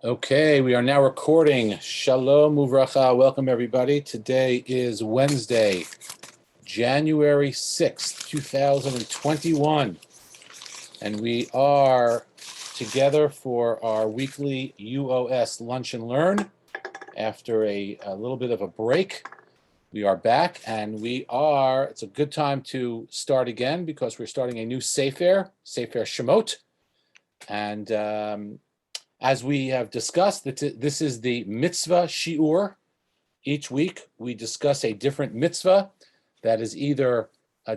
Okay, we are now recording. Shalom uvracha. Welcome, everybody. Today is Wednesday, January 6th, 2021. And we are together for our weekly UOS Lunch and Learn. After a little bit of a break, we are back, and it's a good time to start again because we're starting a new Sefer Shmot. And as we have discussed, this is the Mitzvah Shiur. Each week, we discuss a different mitzvah that is either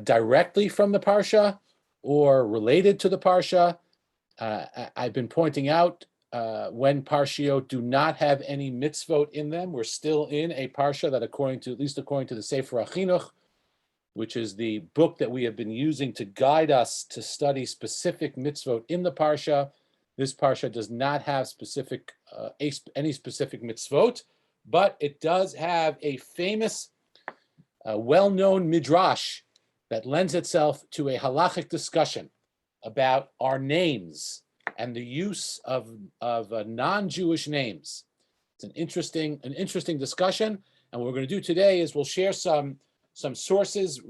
directly from the Parsha or related to the Parsha. I've been pointing out when Parshiot do not have any mitzvot in them, we're still in a Parsha that, according to the Sefer HaChinuch, which is the book that we have been using to guide us to study specific mitzvot in the Parsha. This Parsha does not have any specific mitzvot, but it does have a famous, well-known Midrash that lends itself to a halachic discussion about our names and the use of non-Jewish names. It's an interesting discussion, and what we're going to do today is we'll share some sources,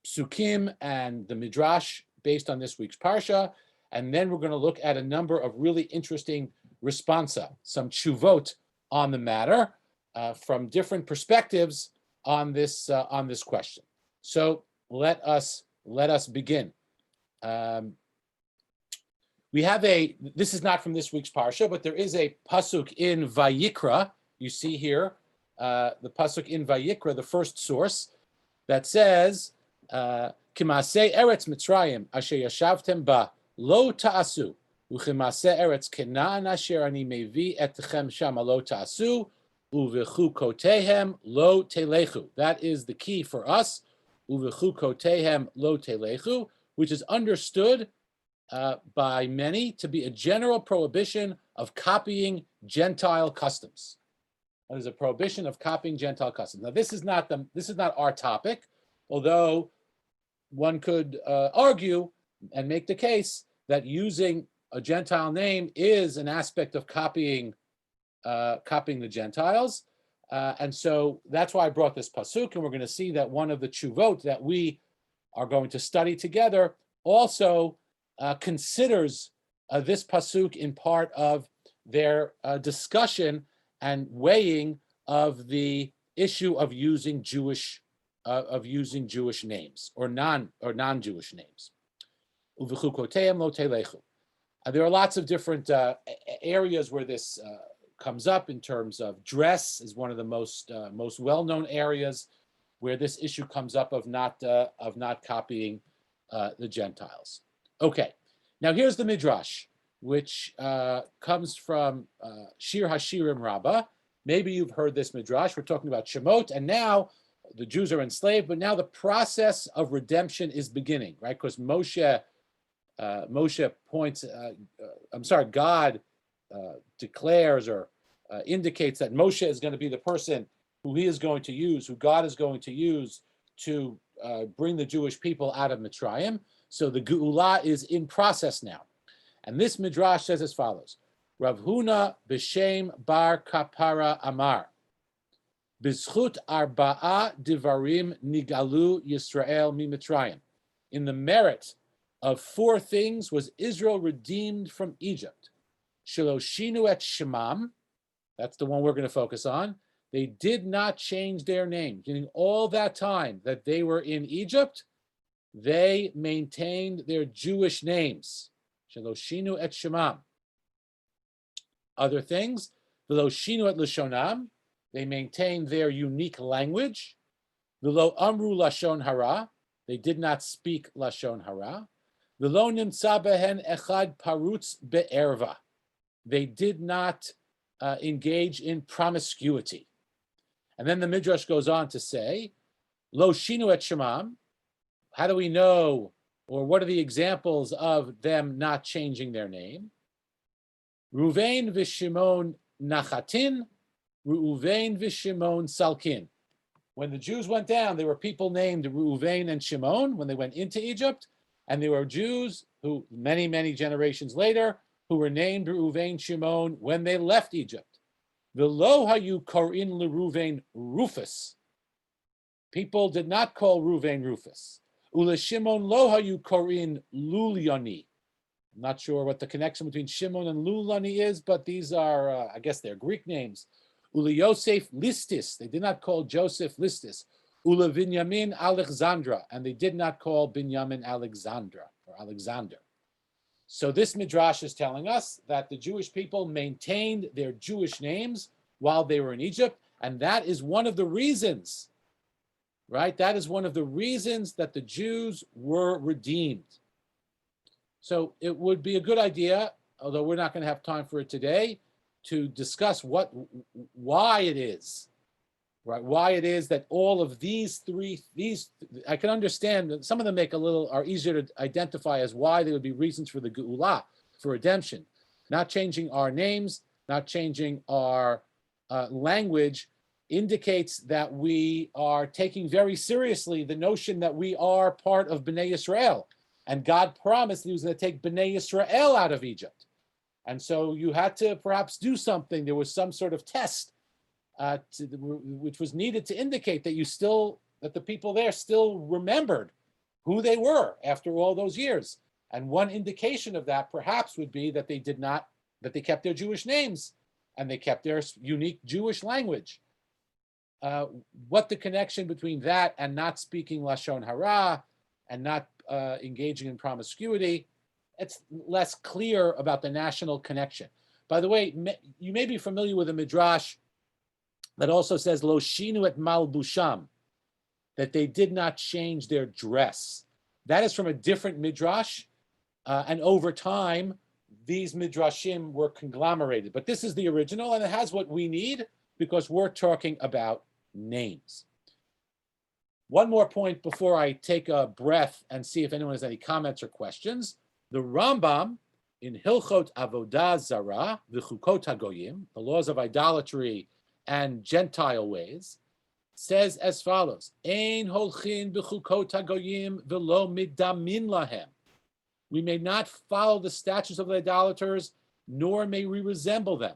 Psukim and the Midrash based on this week's Parsha. And then we're going to look at a number of really interesting responsa, some tshuvot on the matter from different perspectives on this question. So let us begin. This is not from this week's parsha, but there is a pasuk in Vayikra. You see here the pasuk in Vayikra, the first source, that says, "Kimasei eretz Mitzrayim asher yashavtem ba." Lo ta'asu, uchimase eretz Canaan asher ani mevi etchem shama lo ta'asu, uvechu kotehem lo telechu. That is the key for us, uvechu kotehem lo telechu, which is understood by many to be a general prohibition of copying Gentile customs. That is a prohibition of copying Gentile customs. Now, this is not our topic, although one could argue and make the case that using a Gentile name is an aspect of copying the Gentiles. And so that's why I brought this pasuk, and we're going to see that one of the tshuvot that we are going to study together also considers this pasuk in part of their discussion and weighing of the issue of using Jewish names or non-Jewish names. There are lots of different areas where this comes up. In terms of dress, is one of the most well-known areas where this issue comes up of not copying the Gentiles. Okay, now here's the Midrash, which comes from Shir HaShirim Rabbah. Maybe you've heard this Midrash. We're talking about Shemot, and now the Jews are enslaved, but now the process of redemption is beginning, right? Because God declares or indicates that Moshe is going to be the person who God is going to use to bring the Jewish people out of Mitzrayim. So the Geula is in process now. And this Midrash says as follows: Rav Huna b'shem bar kapara amar, B'zchut arba'a divarim nigalu Yisrael mi Mitzrayim. In the merit of 4 things was Israel redeemed from Egypt. Shiloshinu et shemam, that's the one we're going to focus on. They did not change their name. Meaning all that time that they were in Egypt, they maintained their Jewish names. Shiloshinu et shemam. Other things, Veloshinu et lashonam, they maintained their unique language. V'lo amru lashon hara, they did not speak lashon hara. V'lo nimtza behen echad parutz be'erva, they did not engage in promiscuity. And then the Midrash goes on to say, Lo shinu et shemam, how do we know, or what are the examples of them not changing their name? Ruvain v'Shimon nachatin, Reuven v'Shimon salkin. When the Jews went down, there were people named Reuven and Shimon when they went into Egypt, and there were Jews who, many generations later, who were named Reuven, Shimon when they left Egypt. V'lo hayu korin leReuven Rufus. People did not call Reuven Rufus. Ule Shimon lo hayu korin Lulioni. I'm not sure what the connection between Shimon and Lulani is, but these are, I guess they're Greek names. Ule Yosef Listis. They did not call Joseph Listis. Ule Binyamin Alexandra. And they did not call Binyamin Alexandra or Alexander. So this Midrash is telling us that the Jewish people maintained their Jewish names while they were in Egypt. And that is one of the reasons, right? That is one of the reasons that the Jews were redeemed. So it would be a good idea, although we're not going to have time for it today, to discuss why it is, right? Why it is that all of these I can understand that some of them are easier to identify as why there would be reasons for the Geulah, for redemption. Not changing our names, not changing our language indicates that we are taking very seriously the notion that we are part of Bnei Yisrael. And God promised he was going to take Bnei Yisrael out of Egypt. And so you had to perhaps do something. There was some sort of test which was needed to indicate that that the people there still remembered who they were after all those years. And one indication of that perhaps would be that they kept their Jewish names and they kept their unique Jewish language. What the connection between that and not speaking Lashon Hara and not engaging in promiscuity, it's less clear about the national connection. By the way, you may be familiar with a Midrash that also says, Lo shinu et malbusham, that they did not change their dress. That is from a different Midrash, and over time, these Midrashim were conglomerated. But this is the original, and it has what we need, because we're talking about names. One more point before I take a breath and see if anyone has any comments or questions. The Rambam in Hilchot Avodah Zarah, V'chukot HaGoyim, the laws of idolatry and Gentile ways, says as follows: Ein holchin b'chukot HaGoyim v'lo midamin lahem. We may not follow the statutes of the idolaters, nor may we resemble them.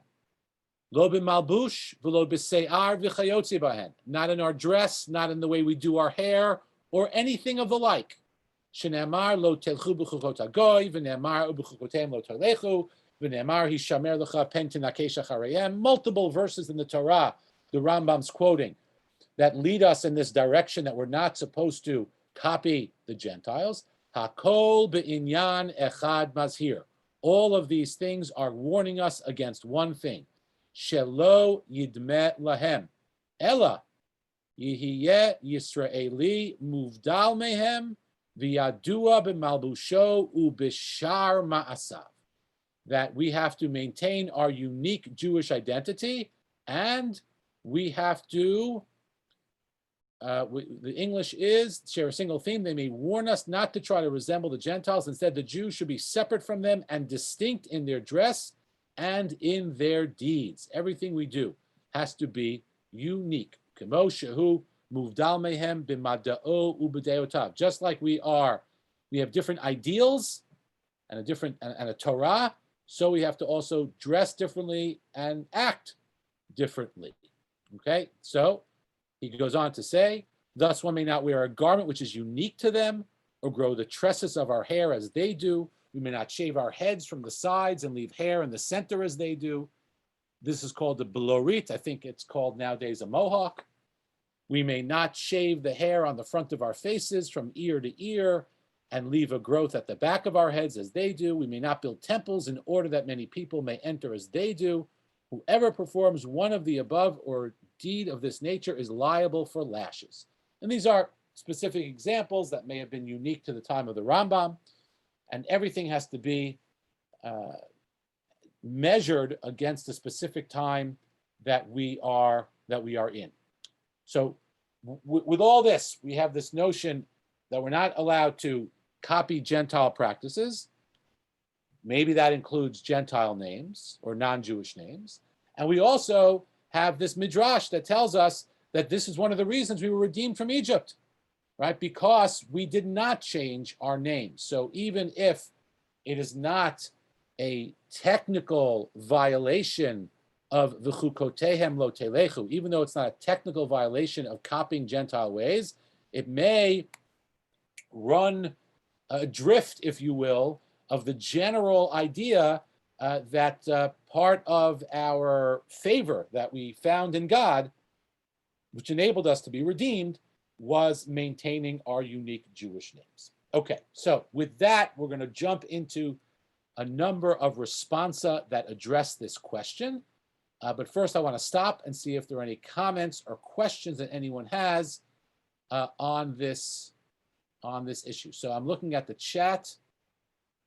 Lo b'malbush v'lo b'se'ar v'chayotzi bahen. Not in our dress, not in the way we do our hair, or anything of the like. Shene'amar lo telchu b'chukot hagoy, v'ne'amar u'b'chukoteim lo talechu, v'ne'amar hishamer lecha pen tinakesh acharayim. Multiple verses in the Torah, the Rambam's quoting, that lead us in this direction that we're not supposed to copy the Gentiles. Hakol be'inyan echad mazhir. All of these things are warning us against one thing. Shelo yidme lahem, ella yihiyeh Yisraeli muvdal mehem v'yadua b'malbusho u'bishar ma'asav. That we have to maintain our unique Jewish identity, and we have to, the English share a single theme. They may warn us not to try to resemble the Gentiles. Instead, the Jews should be separate from them and distinct in their dress and in their deeds. Everything we do has to be unique. Just like we have different ideals and a Torah, so we have to also dress differently and act differently. Okay, so he goes on to say, thus one may not wear a garment which is unique to them, or grow the tresses of our hair as they do. We may not shave our heads from the sides and leave hair in the center as they do. This is called the belorit. I think it's called nowadays a mohawk. We may not shave the hair on the front of our faces from ear to ear and leave a growth at the back of our heads as they do. We may not build temples in order that many people may enter as they do. Whoever performs one of the above or deed of this nature is liable for lashes. And these are specific examples that may have been unique to the time of the Rambam. And everything has to be measured against a specific time that we are in. So with all this, we have this notion that we're not allowed to copy Gentile practices. Maybe that includes Gentile names or non-Jewish names. And we also have this Midrash that tells us that this is one of the reasons we were redeemed from Egypt, right? Because we did not change our names. So even if it is not a technical violation of v'chukotehem lo telechu, even though it's not a technical violation of copying Gentile ways, it may run adrift, if you will, of the general idea that part of our favor that we found in God, which enabled us to be redeemed, was maintaining our unique Jewish names. Okay, so with that, we're going to jump into a number of responsa that address this question. But first, I want to stop and see if there are any comments or questions that anyone has on this issue. So I'm looking at the chat.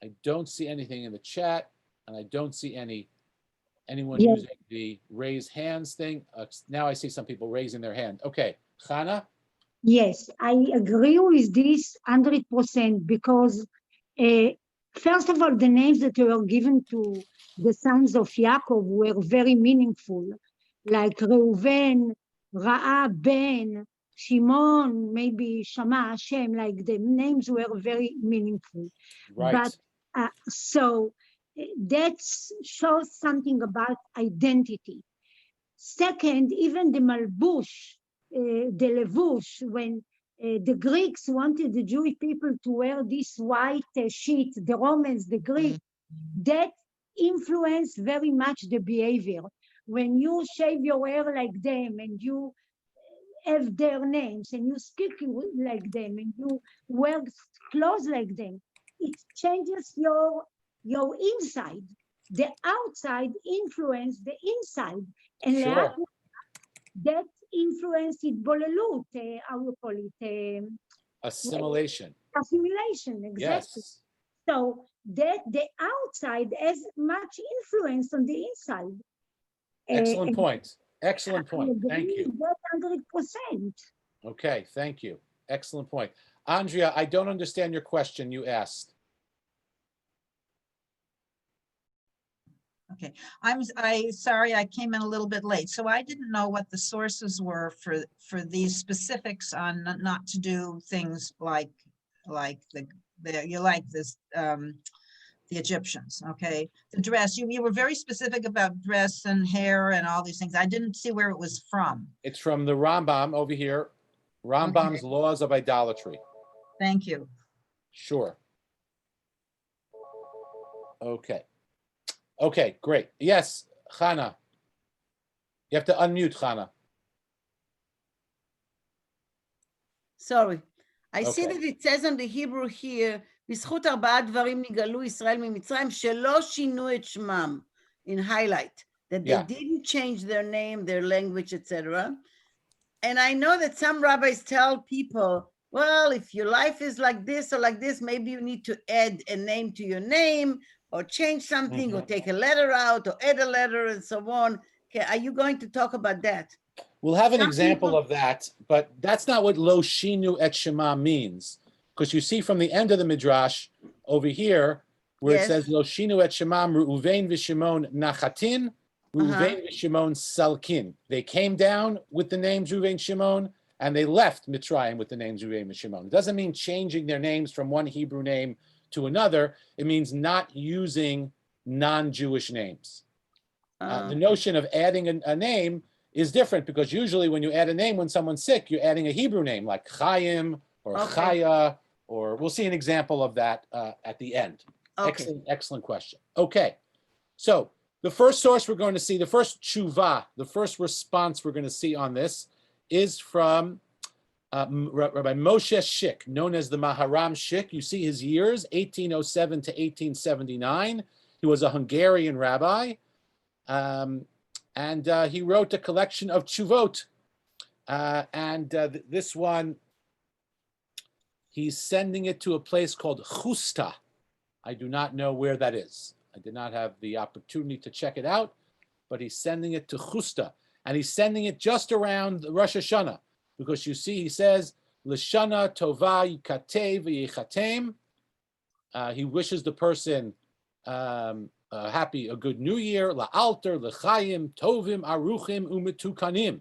I don't see anything in the chat, and I don't see anyone using the raise hands thing. Now I see some people raising their hand. Okay, Chana? Yes, I agree with this 100% because first of all, the names that were given to the sons of Yaakov were very meaningful, like Reuven, Ra'a, Ben, Shimon, maybe Shama, Hashem, like the names were very meaningful. Right. But so that shows something about identity. Second, even the Malbush, the levush, when the Greeks wanted the Jewish people to wear this white sheet, the Romans, the Greeks, that influenced very much the behavior. When you shave your hair like them and you have their names and you speak like them and you wear clothes like them, it changes your inside. The outside influence the inside. And Sure. that influenced bolelut, how you call it? Assimilation. Assimilation, exactly. Yes. So that the outside has much influence on the inside. Excellent point. Excellent point. Thank you. 100%. Okay, thank you. Excellent point. Andrea, I don't understand your question you asked. Okay, sorry, I came in a little bit late, so I didn't know what the sources were for these specifics on not to do things like the Egyptians. Okay, the dress. You were very specific about dress and hair and all these things. I didn't see where it was from. It's from the Rambam over here. Rambam's Laws of Idolatry. Thank you. Sure. Okay. Okay, great. Yes, Chana. You have to unmute, Chana. Sorry. I see that it says on the Hebrew here, בזכות ארבעה דברים נגאלו ישראל ממצרים שלא שינו את שמם, in highlight, that they didn't change their name, their language, etc. And I know that some rabbis tell people, well, if your life is like this or like this, maybe you need to add a name to your name, or change something, or take a letter out, or add a letter, and so on. Okay, are you going to talk about that? We'll have an example of that, but that's not what lo shinu et shema means. Because you see from the end of the Midrash over here, where it says lo shinu et shema Reuven v'Shimon nachatin, Reuven v'Shimon salkin. They came down with the names Reuven Shimon, and they left Mitzrayim with the names Reuven and Shimon. It doesn't mean changing their names from one Hebrew name to another. It means not using non-Jewish names. The notion of adding a name is different, because usually when you add a name when someone's sick, you're adding a Hebrew name like Chaim or Chaya, or we'll see an example of that at the end. Excellent question. Okay, so the first source we're going to see, the first tshuva, the first response we're going to see on this is from Rabbi Moshe Schick, known as the Maharam Schick. You see his years, 1807 to 1879. He was a Hungarian rabbi, and he wrote a collection of tshuvot. This one, he's sending it to a place called Chusta. I do not know where that is. I did not have the opportunity to check it out, but he's sending it to Chusta. And he's sending it just around Rosh Hashanah, because you see, he says, L'shana tova yikatev v'yichatem. He wishes the person a good new year. La'alter, l'chaim, tovim, aruchim, umetukanim.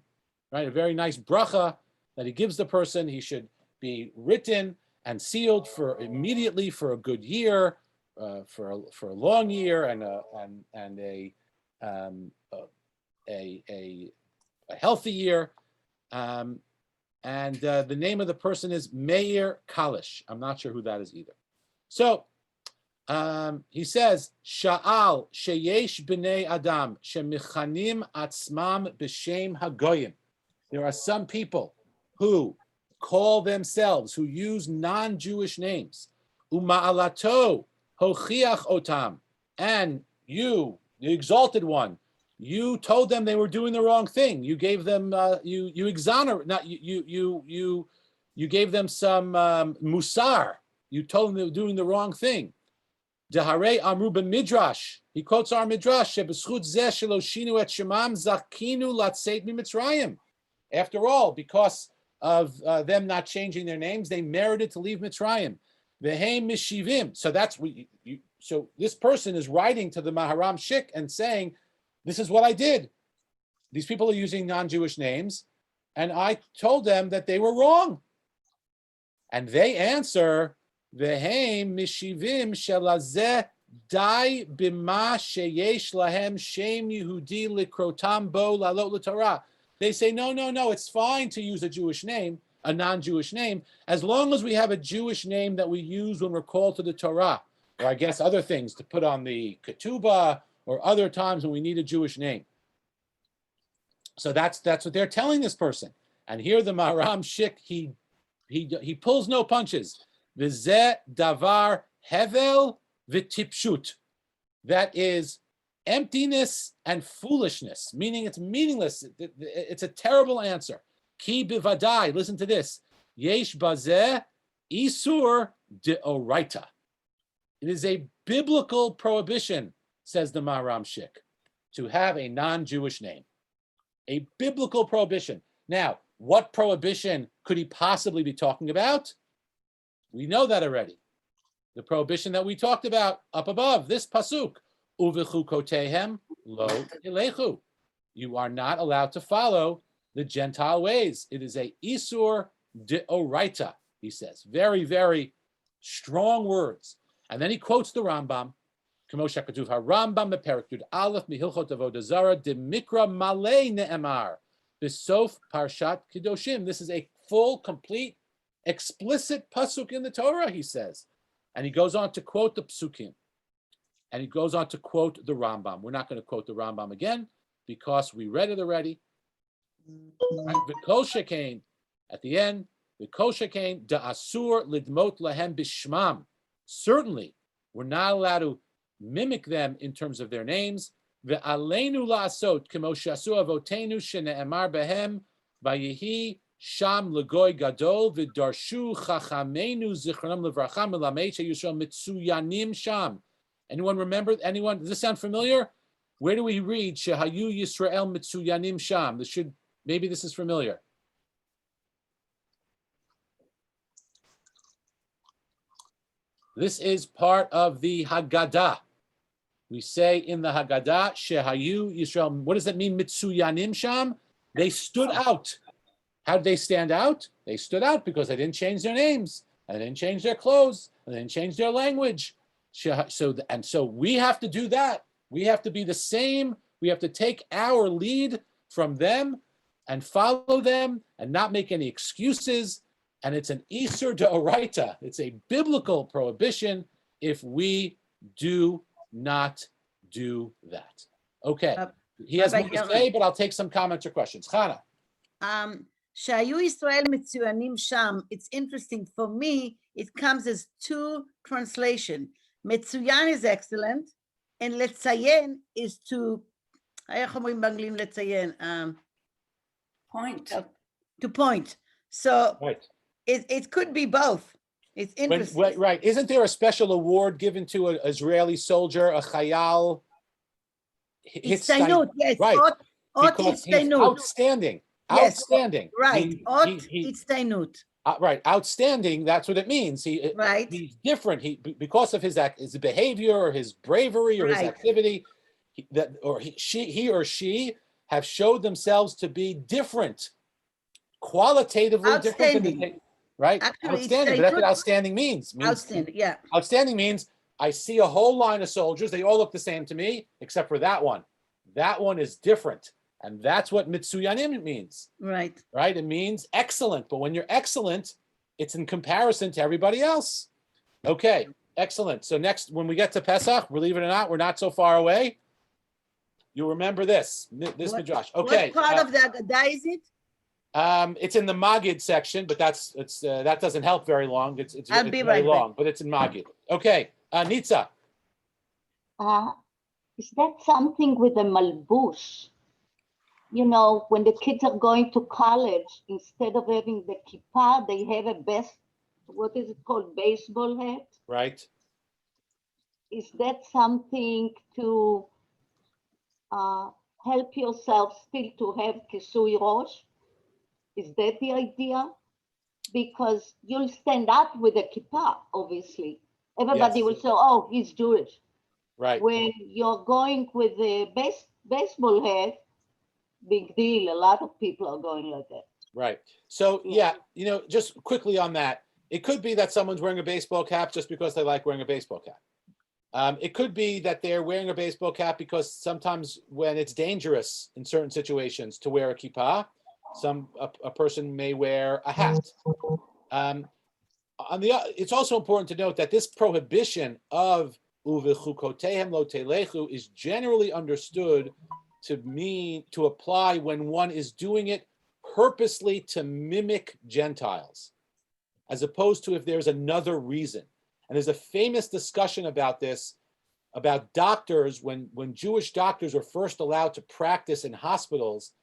Right, a very nice bracha that he gives the person. He should be written and sealed immediately for a good year, a long year and a healthy year. And the name of the person is Meir Kalish. I'm not sure who that is either. So he says, Sha'al sheyesh b'nei adam shemichanim atzmam b'shem hagoyim. There are some people who call themselves, who use non-Jewish names. Uma'alato hochiach otam. And you, the exalted one, you told them they were doing the wrong thing. You gave them, you exonerate, not you gave them some musar. You told them they were doing the wrong thing. Dehare amru Midrash. He quotes our Midrash. Shebeschut zeh shelo shinu et shemam zakinu latzeit miMitzrayim. After all, because of them not changing their names, they merited to leave Mitzrayim. Vehem mishivim. So that's so this person is writing to the Maharam Shik and saying, this is what I did. These people are using non-Jewish names, and I told them that they were wrong. And they answer, Vehem mishivim shelazeh dai bima sheyesh lahem shem Yehudi likrotam bo lalot l'Torah. They say, no, it's fine to use a Jewish name, a non-Jewish name, as long as we have a Jewish name that we use when we're called to the Torah, or I guess other things to put on the ketubah, or other times when we need a Jewish name. So that's what they're telling this person. And here the Maharam Shik, he pulls no punches. V'zeh davar hevel v'tipshut. That is emptiness and foolishness, meaning it's meaningless. It's a terrible answer. Ki bivadai, listen to this. Yesh bazeh isur deoraita. It is a biblical prohibition, says the Maharam Shik, to have a non-Jewish name. A biblical prohibition. Now, what prohibition could he possibly be talking about? We know that already. The prohibition that we talked about up above, this pasuk, uvechukotehem lo ilechu. You are not allowed to follow the Gentile ways. It is a isur deoraita, he says. Very, very strong words. And then he quotes the Rambam. Rambam beperek Yud Aleph mihilchot avodah zara demikra malei ne'emar b'sof parshat Kedoshim. This is a full, complete, explicit pasuk in the Torah, he says. And he goes on to quote the psukim. And he goes on to quote the Rambam. We're not going to quote the Rambam again because we read it already. V'kol shekain, at the end, v'kol shekain da'asur lidmot lahem bishmam. Certainly, we're not allowed to mimic them in terms of their names. Ve'aleinu la'asot k'mo she'asu avotenu shene'emar behem vayehi sham legoy gadol v'darshu chachameinu zichronam levracham melamed she'yusho mitzuyanim sham. Anyone remember? Anyone? Does this sound familiar? Where do we read shehayu Yisrael mitzuyanim sham? Maybe this is familiar. This is part of the Haggadah. We say in the Haggadah, Shehayu Yisrael. What does that mean? Mitzuyanim sham. They stood out. How did they stand out? They stood out because they didn't change their names, and they didn't change their clothes, and they didn't change their language. So we have to do that. We have to be the same. We have to take our lead from them and follow them and not make any excuses. And it's an isur deoraita. It's a biblical prohibition if we do not do that. Okay. He has more to say, but I'll take some comments or questions. Chana. שהיו ישראל מצוינים שם, it's interesting for me, it comes as two translation. מצוין is excellent, and לציין is to, איך אומרים באנגלית לציין? Point. To point. So Right. It could be both. It's interesting. Right. Isn't there a special award given to an Israeli soldier, a chayal? Hitztainut, yes. Right. Because he's outstanding. Yes. Outstanding. Right. Hitztainut. Right. Outstanding. That's what it means. Right. He's different. Because of his behavior or his bravery or his activity, he or she have showed themselves to be different, qualitatively different. Right? Actually, outstanding. But that's what outstanding means. Outstanding, yeah. Outstanding means I see a whole line of soldiers. They all look the same to me, except for that one. That one is different. And that's what mitsuyanim means. Right. Right? It means excellent. But when you're excellent, it's in comparison to everybody else. Okay, excellent. So next, when we get to Pesach, believe it or not, we're not so far away. You'll remember this Midrash. Okay. What part of the Agadah is it? It's in the Magid section, but that doesn't help very long. It's I'll be very right long, but it's in Magid. Okay, Nitza. Is that something with the malbush? You know, when the kids are going to college, instead of having the kippah, they have what is it called, baseball hat? Right. Is that something to help yourself still to have kisui rosh? Is that the idea? Because you'll stand up with a kippah, obviously. Everybody will say, oh, he's Jewish. Right. When you're going with a baseball hat, big deal. A lot of people are going like that. Right. So, yeah, just quickly on that, it could be that someone's wearing a baseball cap just because they like wearing a baseball cap. It could be that they're wearing a baseball cap because sometimes when it's dangerous in certain situations to wear a kippah, a person may wear a hat. It's also important to note that this prohibition of uvechukotehem lo telechu is generally understood to apply when one is doing it purposely to mimic Gentiles, as opposed to if there's another reason. And there's a famous discussion about this, about doctors, when Jewish doctors were first allowed to practice in hospitals.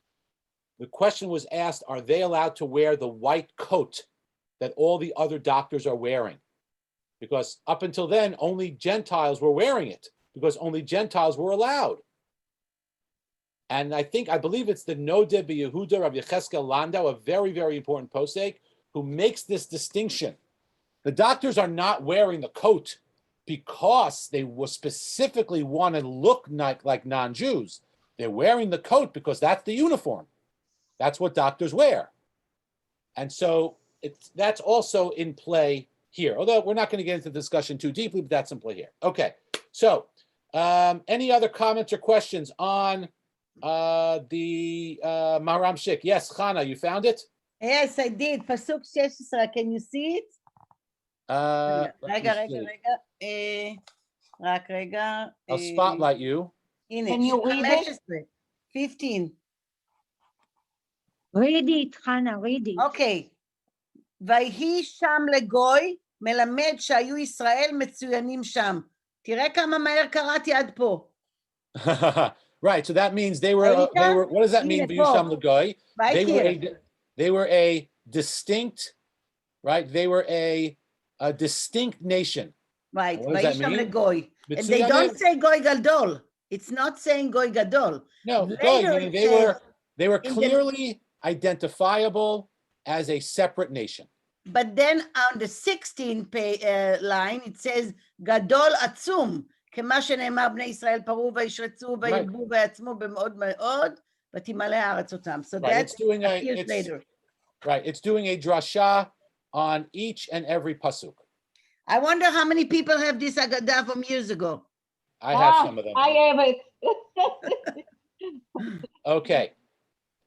The question was asked, are they allowed to wear the white coat that all the other doctors are wearing? Because up until then, only Gentiles were wearing it, because only Gentiles were allowed. And I believe it's the Nodeh B'Yehuda Rav Yecheskel Landau, a very, very important posek, who makes this distinction. The doctors are not wearing the coat because they will specifically want to look like non-Jews. They're wearing the coat because that's the uniform. That's what doctors wear. And so that's also in play here. Although we're not going to get into the discussion too deeply, but that's in play here. Okay. So any other comments or questions on the Maharam Shik? Yes, Chana, you found it? Yes, I did. Pasuk 16, can you see it? רגע. רק רגע. I'll spotlight you. הנה, Can you read it? 15. Read it, Hannah, read it. אוקיי. ויהי שם לגוי, מלמד שהיו ישראל מצוינים שם. תראה כמה מהר קראתי עד פה. Right, so that means they were what does that mean, V'yisham L'goy? They were a distinct, right? They were a distinct nation. Right, What does that mean? L'goy. And they don't say goy gadol. It's not saying goy gadol. No, goy, meaning they were clearly identifiable as a separate nation. But then on the 16th line, it says gadol atzum. כמה שנאמר בני ישראל פרו וישרצו וירבו ויעצמו במאוד מאוד ותמלא הארץ אותם. So that's appears later. Right, it's doing a drasha on each and every pasuk. I wonder how many people have this Agadah from years ago. I have some of them. I have it. Okay.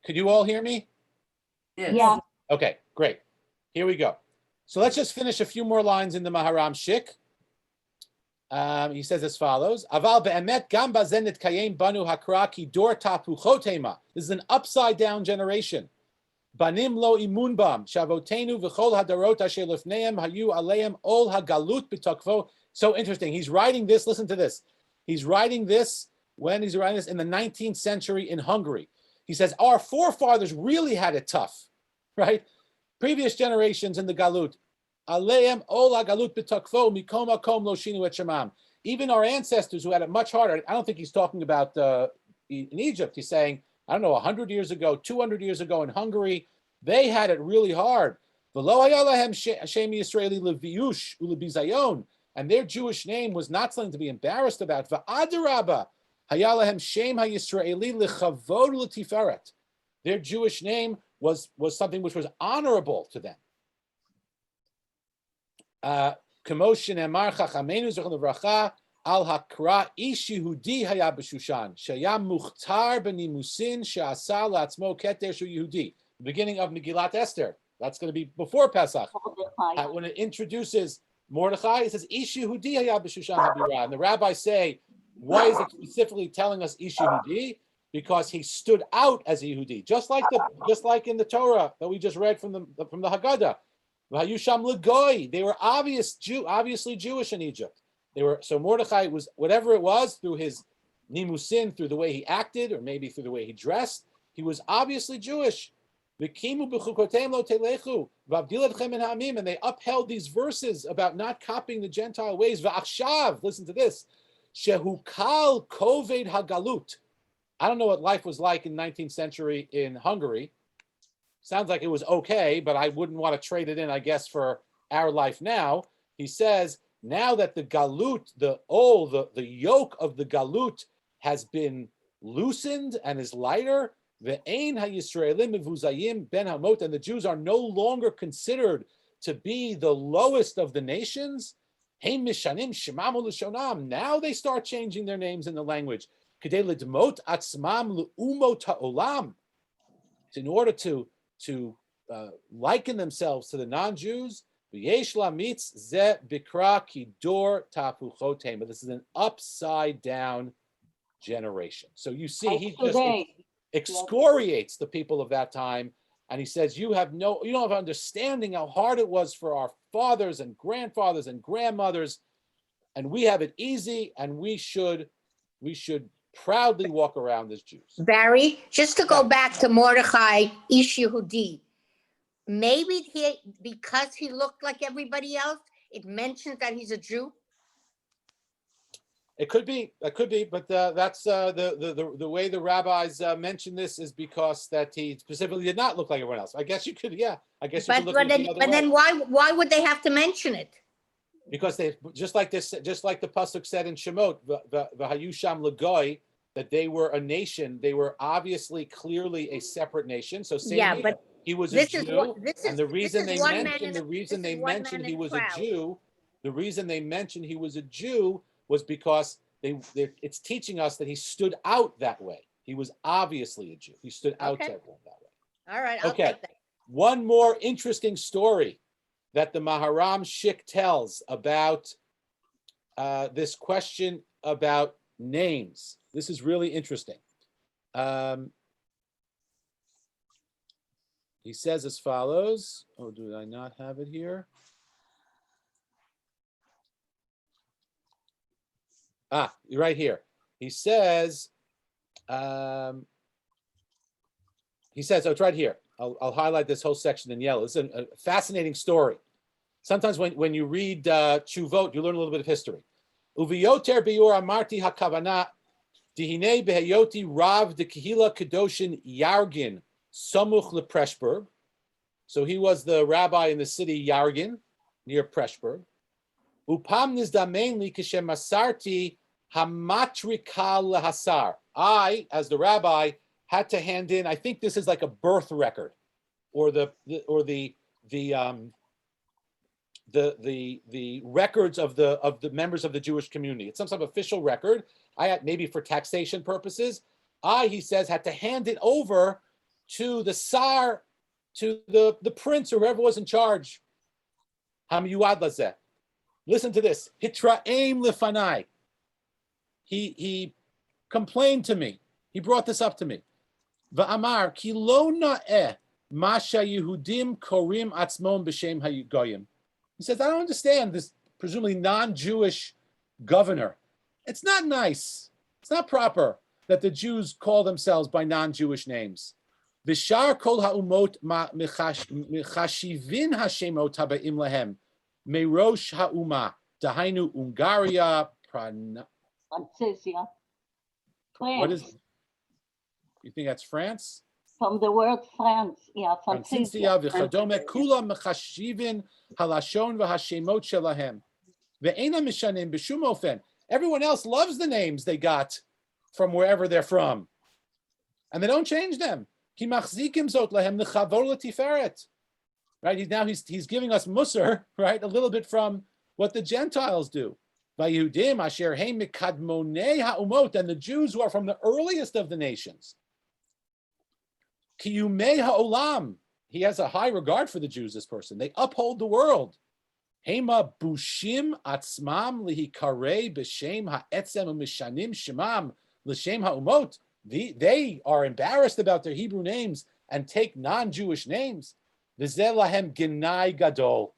Could you all hear me? Yes. Yeah. Okay, great. Here we go. So let's just finish a few more lines in the Maharam Shik. He says as follows: Aval be'emet gam bazen nitkayem banu hakra ki dor tapuchot hema. This is an upside down generation. Banim lo imun bam shavotenu v'chol hadarot asher lifneim hayu aleim ol hagalut b'tokvo. So interesting. He's writing this. Listen to this. He's writing this in the 19th century in Hungary. He says our forefathers really had it tough, right? Previous generations in the galut. Aleim ol hagalut b'tokvo mikom hakom lo shinu et shemam. Even our ancestors who had it much harder. I don't think he's talking about in Egypt. He's saying, I don't know, 100 years ago, 200 years ago in Hungary, they had it really hard. And their Jewish name was not something to be embarrassed about. Their Jewish name was something which was honorable to them. Kemoshin Emar Chachamenu Zichron Livracha Al Hakra Ish Yehudi Haya B'Shushan Shaya Muchtar B'Nimusin She'asa La'atzmo Keter Shu Yehudi. The beginning of Megillat Esther. That's going to be before Pesach. When it introduces Mordechai, it says Ish Yehudi Haya B'Shushan Habira. And the rabbis say, why is it specifically telling us Ish Yehudi? Because he stood out as a Yehudi, just like in the Torah that we just read from the Haggadah. Vayusham Legoy, they were obviously Jewish in Egypt. So Mordechai was, whatever it was, through his nimusin, through the way he acted, or maybe through the way he dressed, he was obviously Jewish. And they upheld these verses about not copying the Gentile ways. Listen to this. Shehukal koved hagalut. I don't know what life was like in 19th century in Hungary. Sounds like it was okay, but I wouldn't want to trade it in, I guess, for our life now. He says, now that the galut, the yoke of the galut has been loosened and is lighter, ve'ein ha'yisraelim mevuzayim ben hamot, and the Jews are no longer considered to be the lowest of the nations. Hein mishanim shemam u'leshonam. Now they start changing their names in the language. In order to liken themselves to the non-Jews, but this is an upside down generation. So you see, he just excoriates the people of that time, and he says, you don't have understanding how hard it was for our fathers and grandfathers and grandmothers, and we have it easy, and we should proudly walk around as Jews. Barry, just to go back to Mordechai, Ish Yehudi, maybe because he looked like everybody else, it mentions that he's a Jew? It could be, but that's the way the rabbis mention this is because that he specifically did not look like everyone else. I guess you could, yeah. I guess you could look at it the other way. But then why would they have to mention it? Because they just like the pasuk said in Shmot, v'hayusham legoy, that they were a nation. They were obviously clearly a separate nation. So but he was a Jew, and the reason they mentioned he was a Jew was because it's teaching us that he stood out that way. He was obviously a Jew. He stood out that way. All right. I'll take that. One more interesting story that the Maharam Shik tells about this question about names. This is really interesting. He says as follows. Oh, do I not have it here? Right here. He says, oh, it's right here. I'll highlight this whole section in yellow. It's a fascinating story. Sometimes when you read Tshuvot, you learn a little bit of history. Uviyoter biur amarti hakavana dihine behayoti rav de kehila kedoshin Yargin samuch lePreshburg. So he was the rabbi in the city Yargin near Preshburg. Upam nizdamein li kashem masarti hamatrikal lehasar. I, as the rabbi, had to hand in, I think this is like a birth record, or the records of the members of the Jewish community. It's some sort of official record. I had, maybe for taxation purposes. He says, had to hand it over to the Sar, to the prince, or whoever was in charge. Hamiyuad lazeh. Listen to this. Hitraim lefanai. He complained to me. He brought this up to me. Va'amar ki lo na'eh masha Yehudim korim atzmon b'shem hagoyim. He says, I don't understand this presumably non-Jewish governor. It's not nice. It's not proper that the Jews call themselves by non-Jewish names. V'shar kol ha'umot mechashivin hashemot haba'im lahem merosh ha'uma dahainu Ungaria Francia. What is? You think that's France? From the word France, yeah, Francia v'chadome kula mechashivin halashon v'hashemot shelahem ve'ena mishanim b'shum ofen. Everyone else loves the names they got from wherever they're from, and they don't change them. Ki machzikim zot lahem lechavor letiferet. Right? He's giving us musar, right? A little bit from what the Gentiles do. Vayehudim asher heim mikadmonei ha'umot, and the Jews who are from the earliest of the nations. Kiyumei ha'olam, he has a high regard for the Jews, this person. They uphold the world. Hema bushim atzmam lihikarei b'shem ha'etzem u'mishanim shemam l'shem ha'umot. They are embarrassed about their Hebrew names and take non-Jewish names. V'zeh lahem ginai gadol.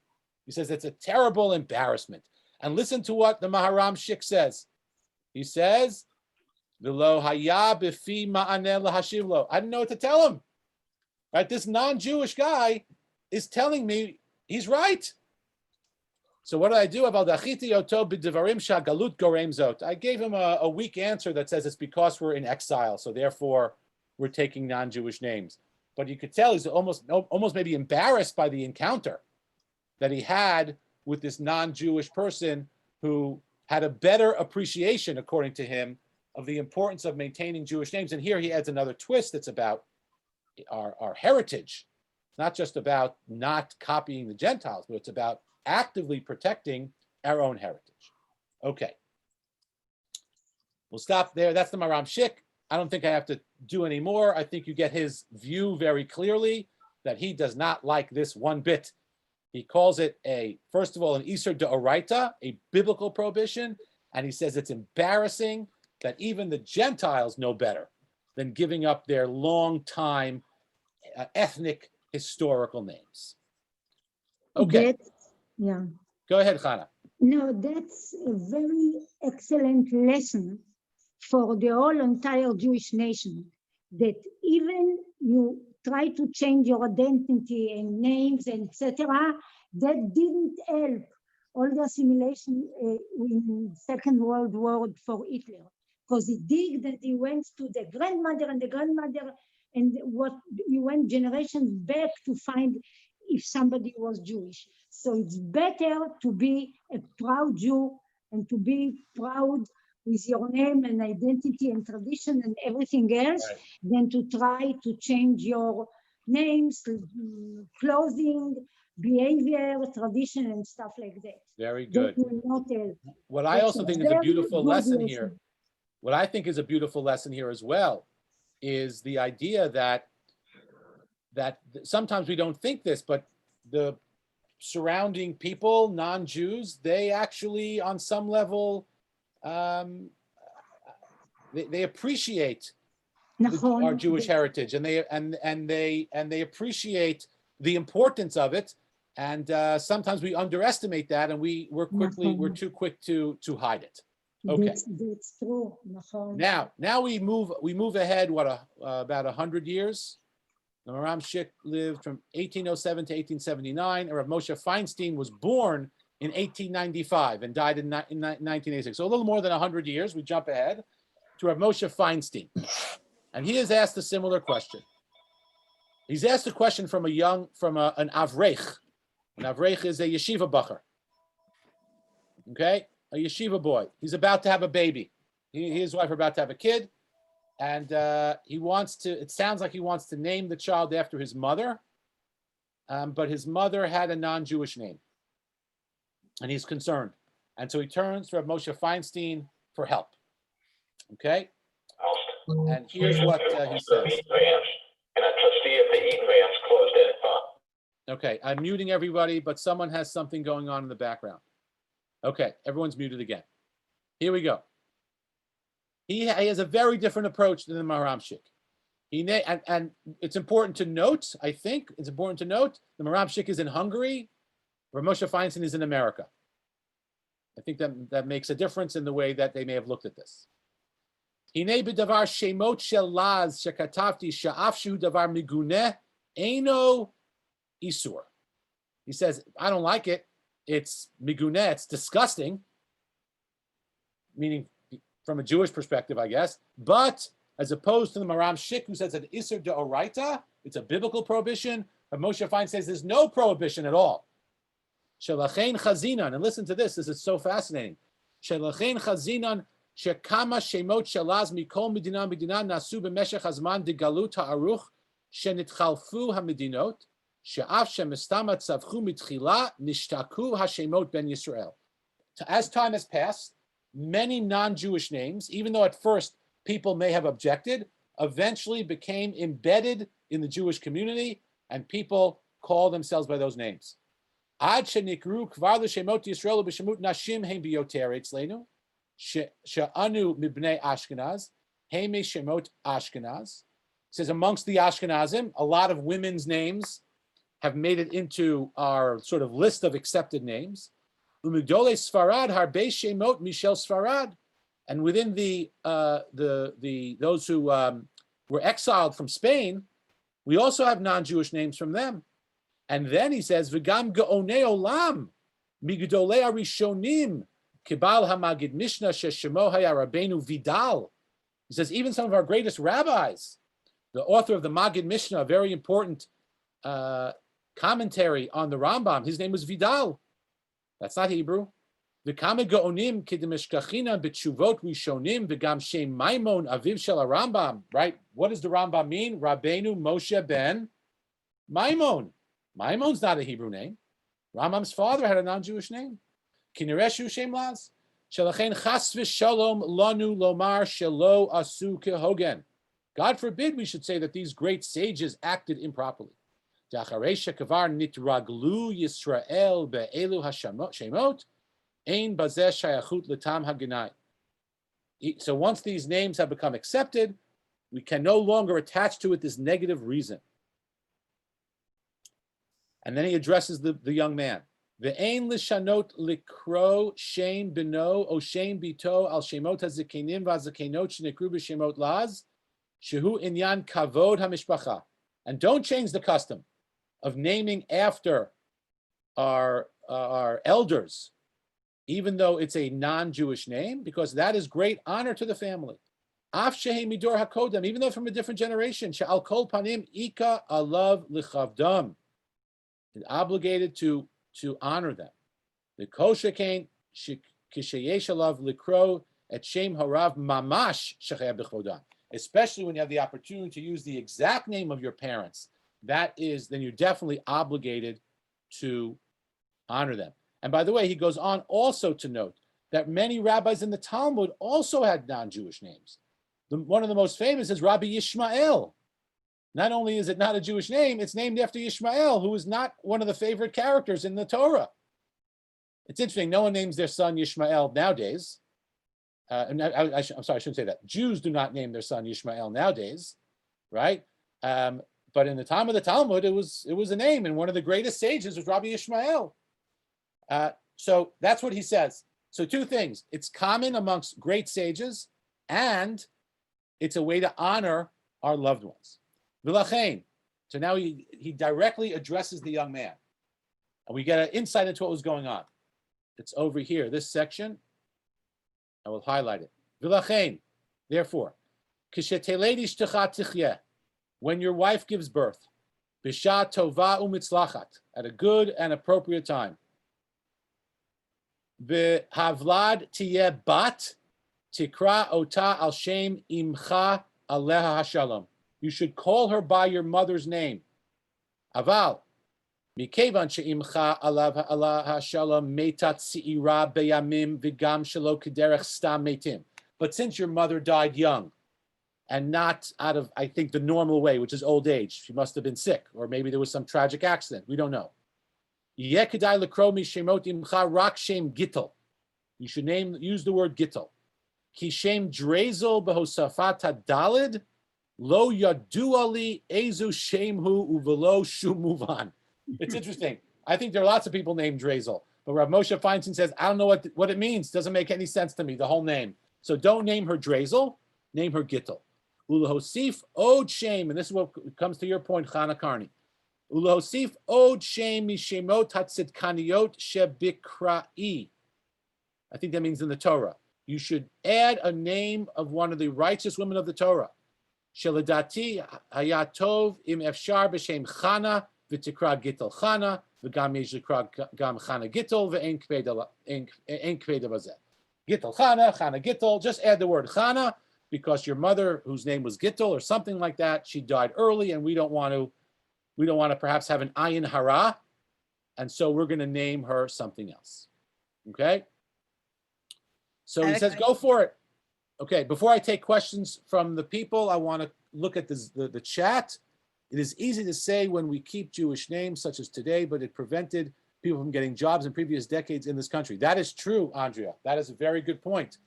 He says it's a terrible embarrassment. And listen to what the Maharam Shik says. He says, "V'lo haya b'fi ma'aneh lahashiv lo." I didn't know what to tell him. Right? This non-Jewish guy is telling me he's right. So what did I do? I gave him a weak answer that says it's because we're in exile, so therefore we're taking non-Jewish names. But you could tell he's almost maybe embarrassed by the encounter that he had with this non-Jewish person who had a better appreciation, according to him, of the importance of maintaining Jewish names. And here he adds another twist that's about our heritage, not just about not copying the Gentiles, but it's about actively protecting our own heritage. Okay. We'll stop there. That's the Maharam Shik. I don't think I have to do any more. I think you get his view very clearly that he does not like this one bit. He calls it first of all, an Isur D'Oraita, a biblical prohibition, and he says it's embarrassing that even the Gentiles know better than giving up their long time ethnic historical names. Okay. Yeah. Go ahead, Chana. No, that's a very excellent lesson for the whole entire Jewish nation, that even you try to change your identity and names and etc., that didn't help all the assimilation in Second World War for Hitler, because he did that he went to the grandmother and the grandmother, and what he went generations back to find if somebody was Jewish. So it's better to be a proud Jew and to be proud with your name and identity and tradition and everything else, right, than to try to change your names, clothing, behavior, tradition, and stuff like that. Very good. That will not help. What I also think is a beautiful lesson here, what I think is a beautiful lesson here as well, is the idea that sometimes we don't think this, but the surrounding people, non-Jews, they actually, on some level, they appreciate our Jewish heritage, and they appreciate the importance of it. And sometimes we underestimate that, and we're too quick to hide it. Okay. That's true. Now we move ahead. About 100 years. The Maharam Shik lived from 1807 to 1879. And Rav Moshe Feinstein was born in 1895 and died in 1986. So a little more than 100 years. We jump ahead to Rav Moshe Feinstein, and he has asked a similar question. He's asked a question from an Avreich. An Avreich is a yeshiva bacher. Okay, a yeshiva boy. He's about to have a baby. He and his wife are about to have a kid. And it sounds like he wants to name the child after his mother, but his mother had a non-Jewish name, and he's concerned. And so he turns to Rav Moshe Feinstein for help. Okay? And here's what he says. Okay, I'm muting everybody, but someone has something going on in the background. Okay, everyone's muted again. Here we go. He has a very different approach than the Maharam Shik. And it's important to note, I think, the Maharam Shik is in Hungary, Rav Moshe Feinstein is in America. I think that makes a difference in the way that they may have looked at this. Hinei b'davar shemot shel laz shekatavti sha'af shehu davar miguneh eino isur. He says, I don't like it. It's miguneh, it's disgusting, meaning from a Jewish perspective, I guess, but as opposed to the Maharam Shik, who says that Isur D'Oraita, it's a biblical prohibition, but Moshe Feinstein says there's no prohibition at all. Shelachein chazinan, and listen to this is so fascinating. Shelachein chazinan shekama shemot shelaz mikol medina medina nasu b'meshech hazman degalut ha'aruch shenitchalfu hamedinot she'af shemestama tzavchu mitchila nishtaku hashemot ben Yisrael. as time has passed, many non-Jewish names, even though at first people may have objected, eventually became embedded in the Jewish community, and people call themselves by those names. Ad shenikru kvar l'shemot Yisrael b'shemut nashim heim biyoter etzlenu, she'anu mibnei Ashkenaz, heim shemot Ashkenaz. It says amongst the Ashkenazim, a lot of women's names have made it into our sort of list of accepted names. Umigdole Sfarad harbe shemot Michel Sfarad, and within the those who were exiled from Spain, we also have non-Jewish names from them. And then he says, "V'gam geonei olam migdolei arishonim kibal hamagid Mishnah sheshemo haya Rabbeinu Vidal." He says even some of our greatest rabbis, the author of the Magid Mishnah, a very important commentary on the Rambam, his name was Vidal. That's not Hebrew. V'kama geonim kidemeshkachina b'tshuvot rishonim v'gam shem Maimon aviv shel Rambam. Right? What does the Rambam mean? Rabbeinu Moshe ben Maimon. Maimon's not a Hebrew name. Rambam's father had a non-Jewish name. Kinereshu shem laz. Shelachen chas v'shalom lanu lomar shelo asu kehogen. God forbid we should say that these great sages acted improperly. Da'charesha kavar nitraglu Yisrael be'elu hashemot. Ein bazeh shayachut l'tam hagenai. So once these names have become accepted, we can no longer attach to it this negative reason. And then he addresses the young man. Ve'ein lishanot likro shem bino o shem bito al shemot hazikenim v'hazikenot shenekru b'shemot laz shehu inyan kavod hamishpacha. And don't change the custom of naming after our elders, even though it's a non-Jewish name, because that is great honor to the family. Af shehem midor hakodem, even though from a different generation. She'al kol panim ika alav lichavdam. It's obligated to honor them. The kosher kain kisheyesh alav likro et shem harav mamash shechayab b'chodam. Especially when you have the opportunity to use the exact name of your parents. That is, then you're definitely obligated to honor them. And by the way, he goes on also to note that many rabbis in the Talmud also had non-Jewish names. One of the most famous is Rabbi Yishmael. Not only is it not a Jewish name, it's named after Yishmael, who is not one of the favorite characters in the Torah. It's interesting, no one names their son Yishmael nowadays. I'm sorry, I shouldn't say that. Jews do not name their son Yishmael nowadays, right? But in the time of the Talmud, it was a name, and one of the greatest sages was Rabbi Yishmael. So that's what he says. So two things: it's common amongst great sages, and it's a way to honor our loved ones. V'lachein. So now he directly addresses the young man, and we get an insight into what was going on. It's over here, this section. I will highlight it. V'lachein. Therefore, kisheteledi shtecha tichyeh. When your wife gives birth, bisha tova umitzlachat, at a good and appropriate time. V'havlad tiyeh bat tikra ota al shem imcha aleha hashalom. You should call her by your mother's name. Aval mikevan sheimcha alav hashalom metat si'ira beyamim v'gam shelo kederech stam metim. But since your mother died young, and not out of, I think, the normal way, which is old age. She must have been sick, or maybe there was some tragic accident. We don't know. You should use the word gittel. Ki shem drezel behosafat dalid lo yaduali ezu shemhu uvelo shumuvan. It's interesting. I think there are lots of people named Drezel, but Rav Moshe Feinstein says, I don't know what it means. Doesn't make any sense to me, the whole name. So don't name her Drezel, name her gittel. Ulahosif od shame, and this is what comes to your point, Chana Karni. Ulahosif od shame mishemot hatzidkaniyot shebikra'i. I think that means in the Torah. You should add a name of one of the righteous women of the Torah. Sheladati hayatov im efshar b'shem Chana v'tikra gittel Chana v'gam yishikra gam Chana gittel v'ein kveda bazeh. Gittel Chana, Chana gittel. Just add the word Chana, because your mother, whose name was Gittel or something like that, she died early, and we don't want to perhaps have an ayin hara, and so we're going to name her something else. Okay? So he says, go for it. Okay, before I take questions from the people, I want to look at the chat. It is easy to say when we keep Jewish names such as today, but it prevented people from getting jobs in previous decades in this country. That is true, Andrea. That is a very good point.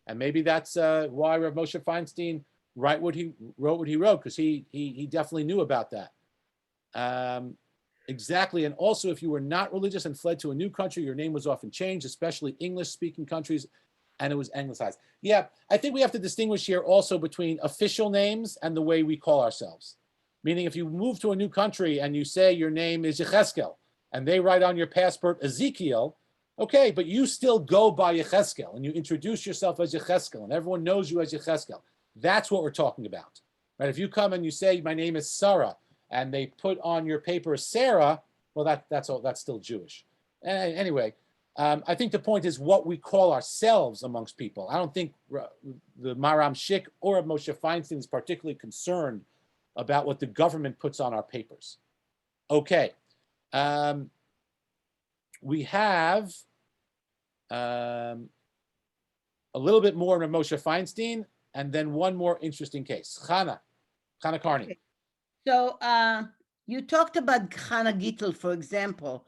And maybe that's why Rav Moshe Feinstein wrote what he wrote, because he definitely knew about that. Exactly. And also, if you were not religious and fled to a new country, your name was often changed, especially English-speaking countries, and it was anglicized. Yeah, I think we have to distinguish here also between official names and the way we call ourselves. Meaning, if you move to a new country and you say your name is Yecheskel, and they write on your passport Ezekiel, okay, but you still go by Yecheskel, and you introduce yourself as Yecheskel, and everyone knows you as Yecheskel. That's what we're talking about, right? If you come and you say my name is Sarah, and they put on your paper Sarah, well, that's still Jewish. Anyway, I think the point is what we call ourselves amongst people. I don't think the Maram Shik or Moshe Feinstein is particularly concerned about what the government puts on our papers. Okay. We have a little bit more of Moshe Feinstein, and then one more interesting case. Chana Carney. Okay. So you talked about Chana Gittel, for example.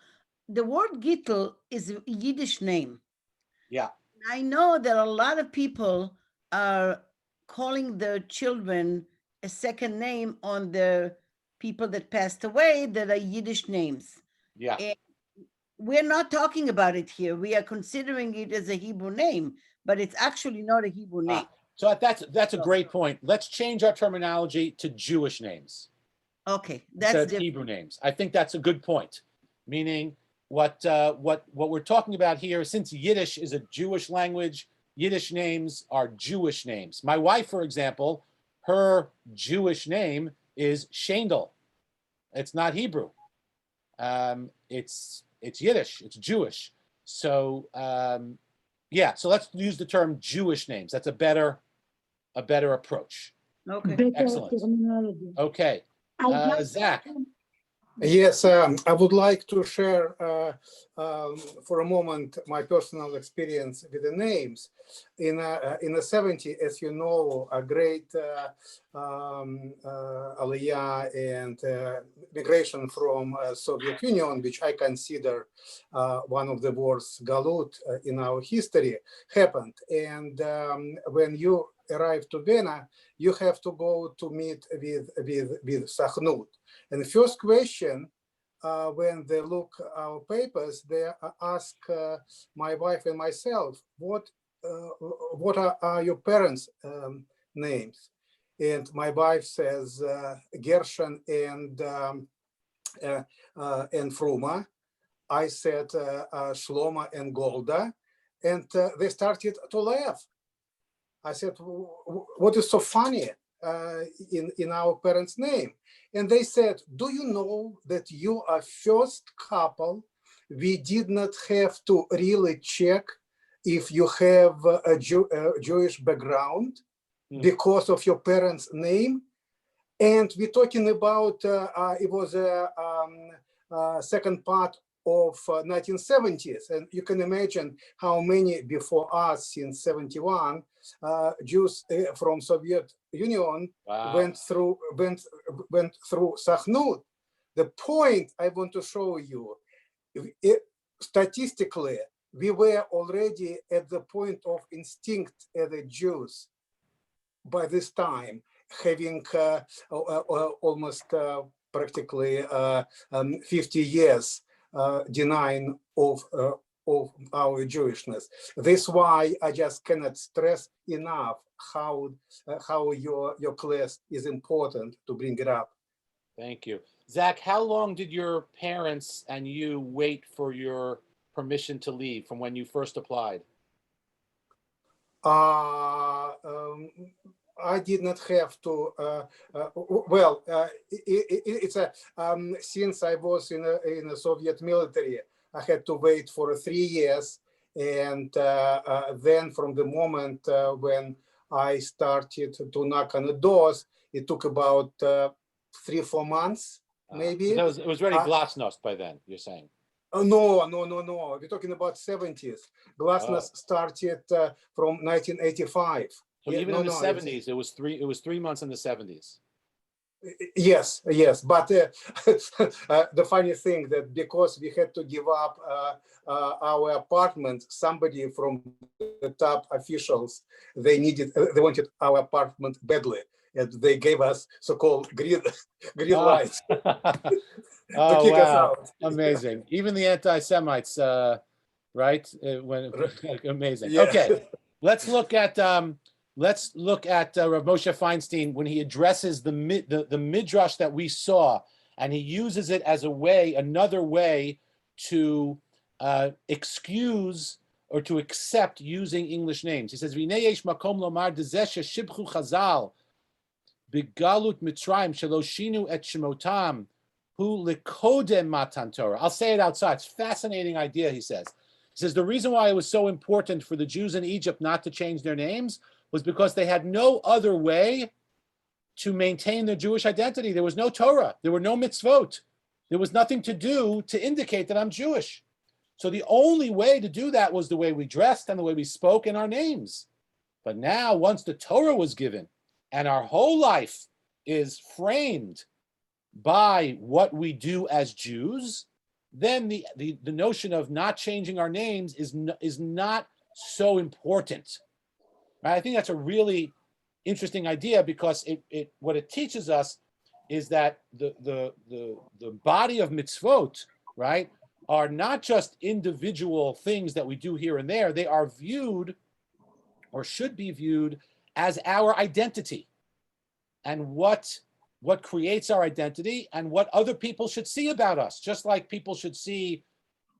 The word Gittel is a Yiddish name. Yeah. I know that a lot of people are calling their children a second name on the people that passed away that are Yiddish names. Yeah. And we're not talking about it here. We are considering it as a Hebrew name, but it's actually not a Hebrew name. So that's a great point. Let's change our terminology to Jewish names. Okay, that's Hebrew names. I think that's a good point. Meaning, what we're talking about here, since Yiddish is a Jewish language, Yiddish names are Jewish names. My wife, for example, her Jewish name is Shendel. It's not Hebrew. It's Yiddish. It's Jewish. So yeah. So let's use the term Jewish names. That's a better approach. okay. Excellent. Okay. Zach. Yes, I would like to share for a moment my personal experience with the names. In the 70s, as you know, a great aliyah and migration from Soviet Union, which I consider one of the worst galut in our history, happened. And when you arrive to Vienna, you have to go to meet with Sachnut. And the first question, when they look our papers, they ask my wife and myself, what are your parents' names? And my wife says Gershon and Fruma. I said Shlomo and Golda, and they started to laugh. I said, what is so funny in our parents' name? And they said, do you know that you are first couple? We did not have to really check if you have a Jewish background because of your parents' name. And we're talking about, it was a second part of 1970s. And you can imagine how many before us in 71 Jews from Soviet Union went through Sachnut. The point I want to show you, statistically, we were already at the point of instinct as the Jews by this time, having almost practically 50 years denying of our Jewishness. This is why I just cannot stress enough how your class is important to bring it up. Thank you. Zach, how long did your parents and you wait for your permission to leave from when you first applied? I did not have to. It's since I was in the Soviet military, I had to wait for 3 years, and then from the moment when I started to knock on the doors, it took about 3-4 months, maybe. It was already glasnost by then, you're saying? Oh, no. We're talking about 70s. Glasnost started from 1985. So even in the 70s, it was 3 months in the 70s. Yes. But the funny thing that because we had to give up our apartment, somebody from the top officials, they wanted our apartment badly, and they gave us so-called green lights. Oh, kick us wow. out. Amazing. Even the anti-Semites, right? Amazing. Yeah. Okay, let's look at Rav Moshe Feinstein when he addresses the Midrash that we saw, and he uses it as another way to excuse or to accept using English names. He says, "V'nei yesh makom lomar dezeh sheshibchu Chazal b'galut Mitzrayim shelo shinu et shemotam hu likodem matan Torah." I'll say it outside. It's a fascinating idea, he says. He says, the reason why it was so important for the Jews in Egypt not to change their names was because they had no other way to maintain their Jewish identity. There was no Torah. There were no mitzvot. There was nothing to do to indicate that I'm Jewish. So the only way to do that was the way we dressed and the way we spoke in our names. But now, once the Torah was given and our whole life is framed by what we do as Jews, then the notion of not changing our names is not so important. Right? I think that's a really interesting idea because what it teaches us is that the body of mitzvot, right, are not just individual things that we do here and there. They are viewed, or should be viewed, as our identity, and what creates our identity and what other people should see about us. Just like people should see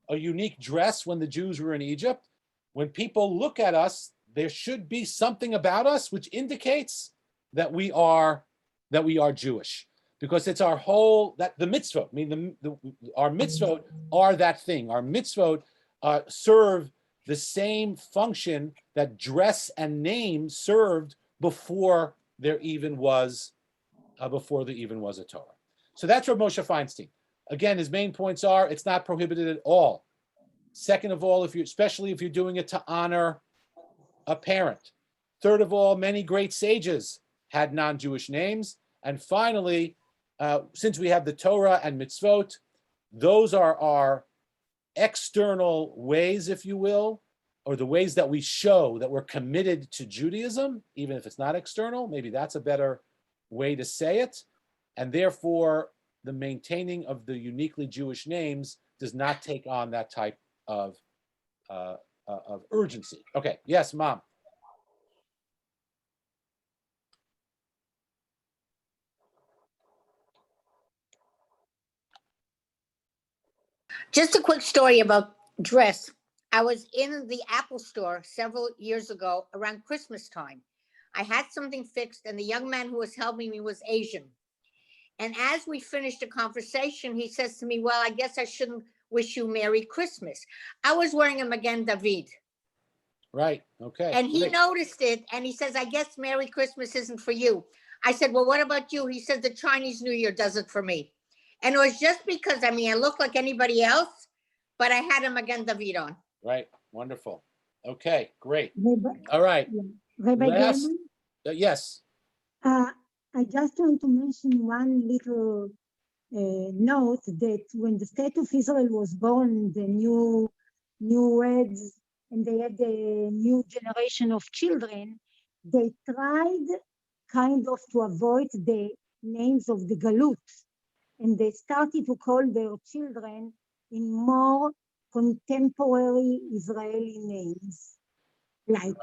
a unique dress when the Jews were in Egypt, when people look at us, there should be something about us which indicates that we are Jewish, because it's our whole, that the mitzvot, I mean, our mitzvot are that thing. Our mitzvot serve the same function that dress and name served before there even was a Torah. So that's Rav Moshe Feinstein. Again, his main points are it's not prohibited at all. Second of all, especially if you're doing it to honor a parent. Third of all, many great sages had non-Jewish names. And finally, since we have the Torah and mitzvot, those are our external ways, if you will, or the ways that we show that we're committed to Judaism, even if it's not external. Maybe that's a better way to say it. And therefore, the maintaining of the uniquely Jewish names does not take on that type of urgency. Okay, yes, Mom. Just a quick story about dress. I was in the Apple store several years ago around Christmas time. I had something fixed, and the young man who was helping me was Asian. And as we finished the conversation, he says to me, "Well, I guess I shouldn't wish you Merry Christmas." I was wearing a Magen David. Right, okay. And he noticed it, and he says, "I guess Merry Christmas isn't for you." I said, "Well, what about you?" He said, "The Chinese New Year does it for me." And it was just because, I mean, I looked like anybody else, but I had a Magen David on. Right, wonderful. Okay, great. Rabbi, All right. Rabbi Last, Gelman, yes. I just want to mention one little note that when the state of Israel was born, the new words, and they had a new generation of children, they tried kind of to avoid the names of the Galut. And they started to call their children in more contemporary Israeli names, like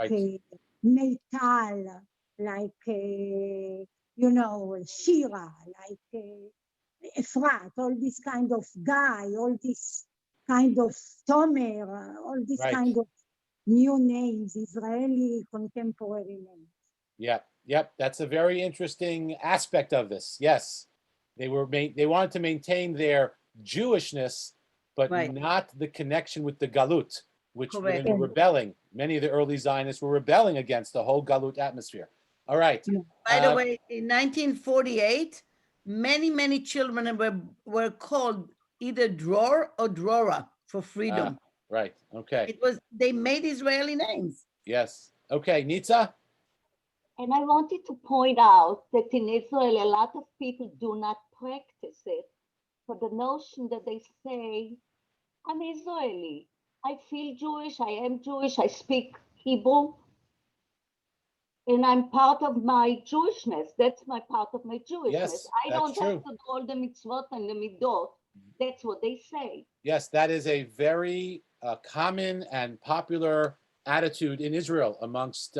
Meital, like, Shira, like Efrat, all this kind of Guy, all this kind of Tomer, all this kind of new names, Israeli contemporary names. Yep. That's a very interesting aspect of this. Yes. They wanted to maintain their Jewishness, but not the connection with the Galut, which they were rebelling. Many of the early Zionists were rebelling against the whole Galut atmosphere. All right. By the way, in 1948, many children were called either Dror or Drora. for freedom. Right. Okay. They made Israeli names. Yes. Okay. Nitza? And I wanted to point out that in Israel, a lot of people do not practice it for the notion that they say, I'm Israeli. I feel Jewish. I am Jewish. I speak Hebrew. And I'm part of my Jewishness. That's my part of my Jewishness. Yes, I that's don't true. have to do all the mitzvot and the midot. That's what they say. Yes, that is a very common and popular attitude in Israel amongst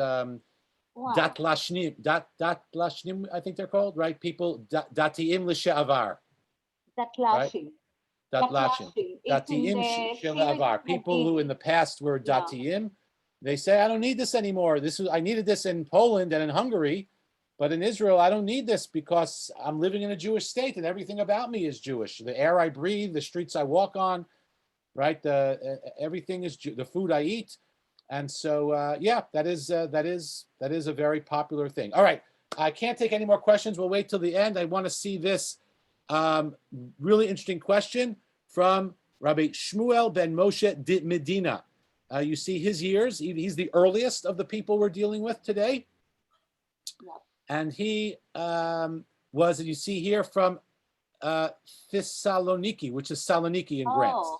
Wow. datlashnim, I think they're called, right? People, datiim l'she'avar, Datlashim. datlashim, datiim she'avar, people who in the past were datiim. They say, I don't need this anymore. I needed this in Poland and in Hungary, but in Israel, I don't need this because I'm living in a Jewish state and everything about me is Jewish. The air I breathe, the streets I walk on, right? Everything is the food I eat, and so that is a very popular thing. All right, I can't take any more questions. We'll wait till the end. I want to see this really interesting question from Rabbi Shmuel ben Moshe Medina. You see his years. He's the earliest of the people we're dealing with today. Yep. And he was, you see here, from Thessaloniki, which is Saloniki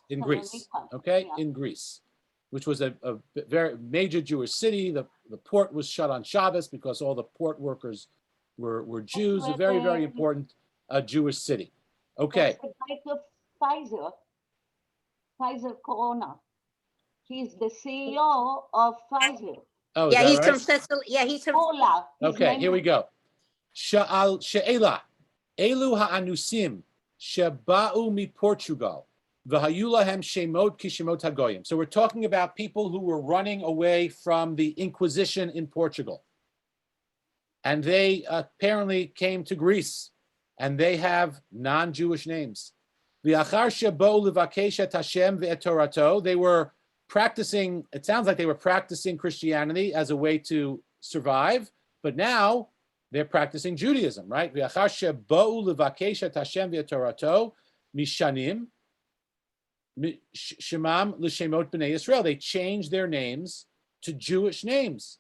in Greece. Okay, yeah. In Greece, which was a very major Jewish city. The port was shut on Shabbos because all the port workers were Jews. A very, very important Jewish city. Okay. That's the type of Pfizer Corona. He's the CEO of Pfizer. Oh, yeah, he's right? from Cecil. Yeah, he's from. Okay, here we go. Sha'al she'ela, elu ha'anusim sheba'u mi Portugal, v'hayu lahem shemot kishemot hagoyim. So we're talking about people who were running away from the Inquisition in Portugal. And they apparently came to Greece, and they have non-Jewish names. V'achar sheba'u levakesh et Hashem ve'et Torato. They were practicing, it sounds like they were practicing Christianity as a way to survive, but now they're practicing Judaism, right? Mishanim shemam l'shemot b'nei Yisrael. They changed their names to Jewish names.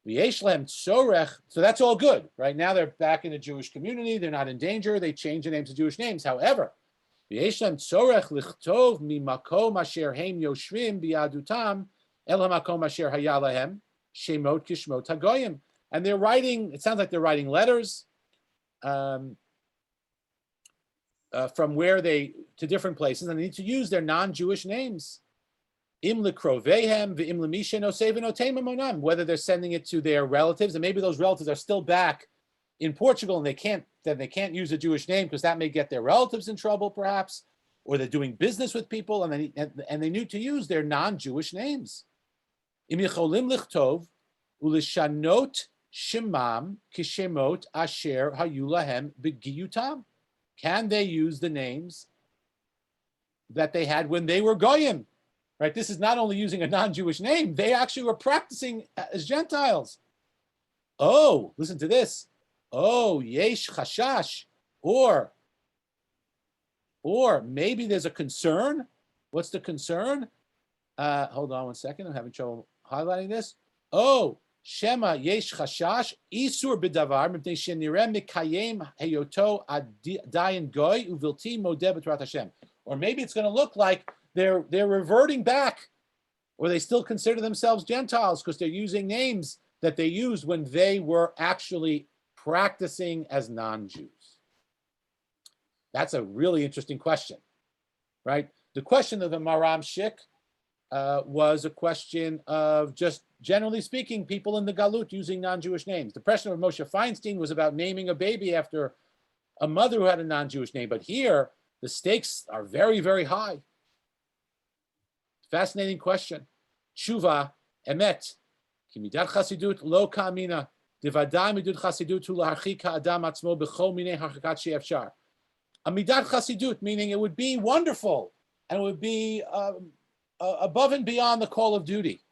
So that's all good, right? Now they're back in the Jewish community. They're not in danger. They change their names to Jewish names. However, ויש להם צורך לכתוב ממקום אשר הם יושבים ביהדותם אל המקום אשר היה להם שמות כשמות הגויים. And they're writing, it sounds like they're writing letters from where to different places, and they need to use their non-Jewish names. Im lekrovehem v'im lemí shenosei v'notei mamonam, whether they're sending it to their relatives, and maybe those relatives are still back in Portugal, and they can't use a Jewish name because that may get their relatives in trouble, perhaps, or they're doing business with people, and they need to use their non-Jewish names. Im yicholim lichtov ulishanot shemam kishemot asher hayu lahem b'giyutam. Can they use the names that they had when they were goyim? Right. This is not only using a non-Jewish name; they actually were practicing as Gentiles. Oh, listen to this. Oh, yesh chashash, or maybe there's a concern. What's the concern? Hold on one second. I'm having trouble highlighting this. Oh, shema yesh chashash isur b'davar mipnei shenirem mikayem heyoto adayin goy uvilti modeh b'torat Hashem. Or maybe it's going to look like they're reverting back, or they still consider themselves Gentiles because they're using names that they used when they were actually practicing as non-Jews. That's a really interesting question, right? The question of the Maram Shik was a question of just generally speaking, people in the Galut using non-Jewish names. The question of Moshe Feinstein was about naming a baby after a mother who had a non-Jewish name, but here the stakes are very, very high. Fascinating question. Tshuva, emet, ki midat chasidut lo ka'amina. A midat chasidut, meaning it would be wonderful and it would be above and beyond the call of duty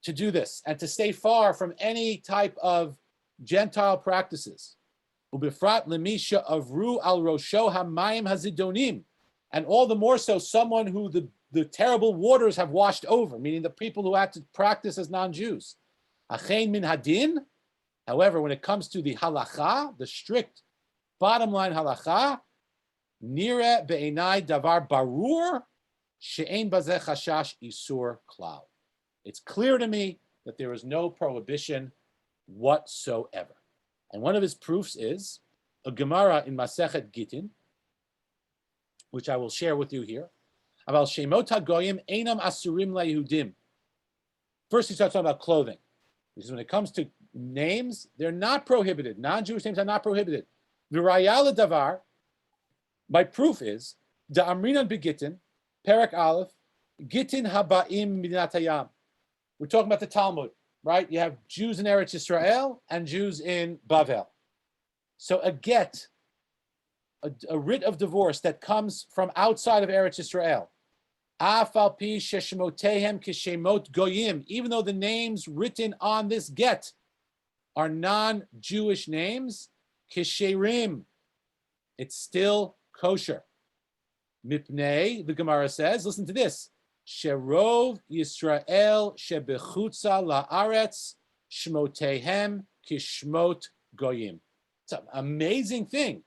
to do this and to stay far from any type of Gentile practices. Ubifrat lemisha avru al rosho hamayim hazidonim, and all the more so someone who the the terrible waters have washed over, meaning the people who had to practice as non-Jews. Achein min hadin. However, when it comes to the halacha, the strict bottom line halacha, nire be'enai davar barur she'ein bazeh chashash isur klal. It's clear to me that there is no prohibition whatsoever. And one of his proofs is a Gemara in Masechet Gittin, which I will share with you here. Aval shemot hagoyim einam asurim laYehudim. First, he starts talking about clothing. Because when it comes to names, they're not prohibited. Non-Jewish names are not prohibited. V'rayah davar. My proof is da amrinan begittin, Perek Aleph, Gittin haba'im midinat hayam. We're talking about the Talmud, right? You have Jews in Eretz Yisrael and Jews in Bavel. So a get, a writ of divorce that comes from outside of Eretz Yisrael, afal pi sheshmotehem kishemot goyim, even though the names written on this get are non-Jewish names, kisherim, it's still kosher. Mipnei, the Gemara says, listen to this, Sherov Yisrael shebechutza la'aretz shmotehem kishmot goyim. It's an amazing thing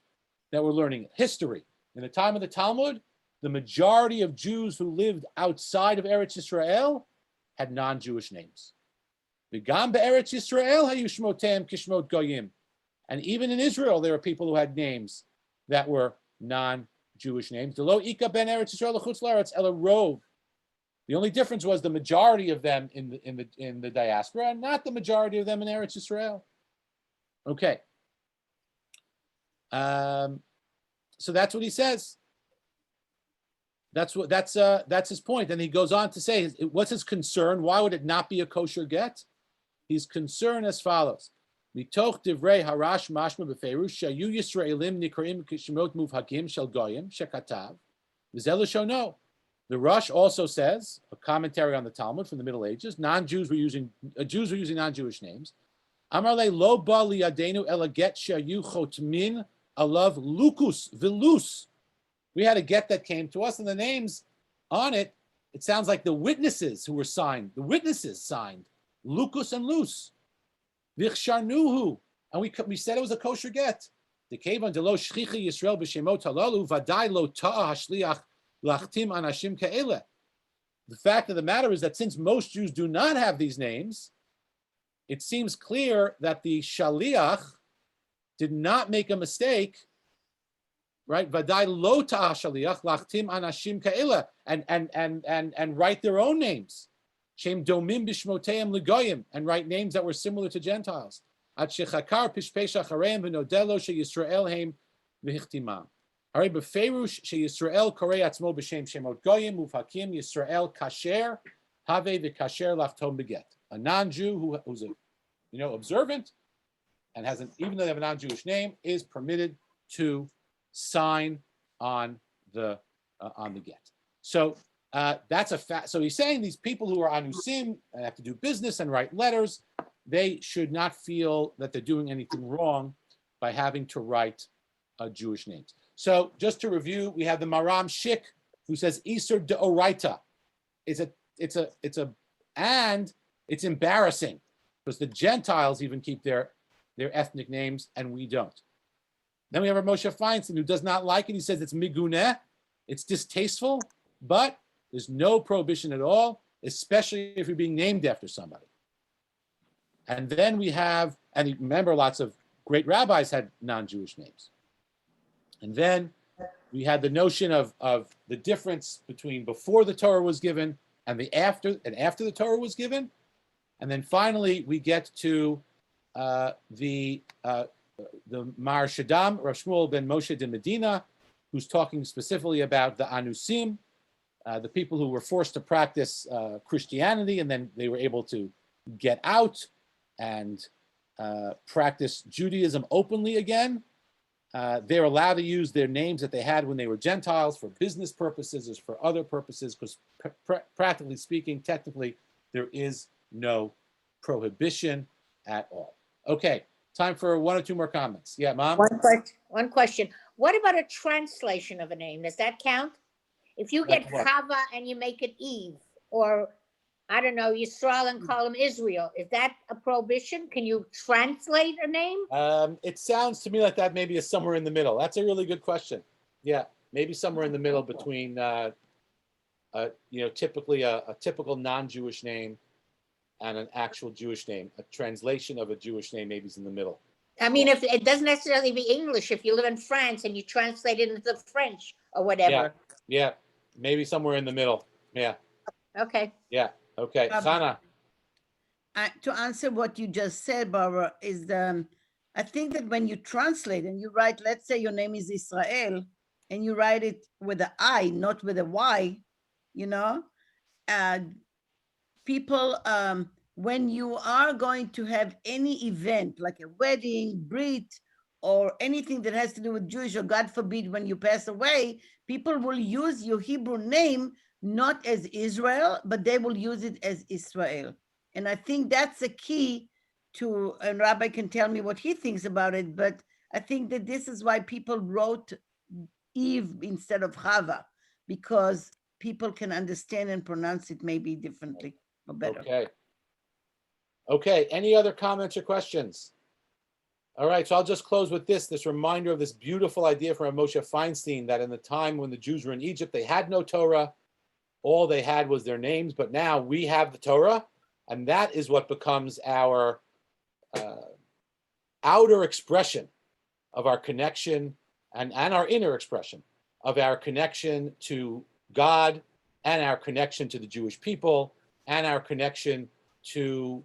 that we're learning. History. In the time of the Talmud, the majority of Jews who lived outside of Eretz Yisrael had non-Jewish names. V'gam be'eretz Yisrael hayu shmotehem kishmot goyim. And even in Israel, there are people who had names that were non-Jewish names. Delo ika ben Eretz Yisrael l'chutz la'aretz ela rov. The only difference was the majority of them in the diaspora, and not the majority of them in Eretz Yisrael. Okay. So that's what he says. That's his point. And he goes on to say, what's his concern? Why would it not be a kosher get? He's concerned as follows. Mitoch divrei harash mashma b'feirush shayu Yisraelim nikrim kishmot muvhakim shel goyim shekatav v'zel shono. The Rush also says, a commentary on the Talmud from the Middle Ages, Jews were using non-Jewish names. Amar le lo ba liyadenu ela get shayu chotmin alav lukus vilus. We had a get that came to us, and the names on it, it sounds like the witnesses who were signed. The witnesses signed lukus and lus. Vichsharnuhu, and we said it was a kosher get. The kevan de lo shchicha Yisrael b'shemot halalu vaday lo ta'a hashliach. The fact of the matter is that since most Jews do not have these names, it seems clear that the shaliach did not make a mistake, right? Vaday lo ta'ah shaliach lachtim anashim ka'ela, and write their own names, shem domim bishmoteim legoyim, and write names that were similar to Gentiles. At shechakar pishpeish achareim v'nodelo sheYisrael heim v'hichtimam. Hare befeirush sheYisrael korei atzmo b'shem shemot goyim uvhakim Yisrael kasher have v'kasher lachtom beget. A non-Jew who's observant and even though they have a non-Jewish name is permitted to sign on the get. So that's a fact. So he's saying these people who are anusim and have to do business and write letters, they should not feel that they're doing anything wrong by having to write Jewish names. So just to review, we have the Maram Shik who says Isur Deoraita. And it's embarrassing because the Gentiles even keep their ethnic names and we don't. Then we have our Moshe Feinstein who does not like it. He says it's miguneh, it's distasteful, but there's no prohibition at all, especially if you're being named after somebody. And then we have, and remember, lots of great rabbis had non-Jewish names. And then we had the notion of the difference between before the Torah was given and after the Torah was given. And then finally we get to the Mar Shaddam, Rav Shmuel ben Moshe de Medina, who's talking specifically about the Anusim, the people who were forced to practice Christianity and then they were able to get out and practice Judaism openly again. They're allowed to use their names that they had when they were Gentiles for business purposes or for other purposes, because practically speaking, technically, there is no prohibition at all. Okay, time for one or two more comments. Yeah, Mom? One question. What about a translation of a name? Does that count? If you get Like what? Chava and you make it Eve, or I don't know, Yisrael and call him Israel, is that a prohibition? Can you translate a name? It sounds to me like that maybe is somewhere in the middle. That's a really good question. Yeah, maybe somewhere in the middle between, typically a typical non-Jewish name and an actual Jewish name. A translation of a Jewish name maybe is in the middle. I mean, if it doesn't necessarily be English, if you live in France and you translate it into French or whatever. Yeah, maybe somewhere in the middle. Yeah, Okay. yeah. Okay, Chana. To answer what you just said, Barbara, is I think that when you translate and you write, let's say your name is Israel, and you write it with an I, not with a Y, people, when you are going to have any event like a wedding, brit, or anything that has to do with Jewish, or God forbid, when you pass away, people will use your Hebrew name not as Israel, but they will use it as Israel. And I think that's a key to, and Rabbi can tell me what he thinks about it, but I think that this is why people wrote Eve instead of Chava, because people can understand and pronounce it maybe differently or better. Okay, any other comments or questions? All right, so I'll just close with this reminder of this beautiful idea from Moshe Feinstein, that in the time when the Jews were in Egypt, they had no Torah. All they had was their names, but now we have the Torah, and that is what becomes our outer expression of our connection and our inner expression of our connection to God and our connection to the Jewish people and our connection to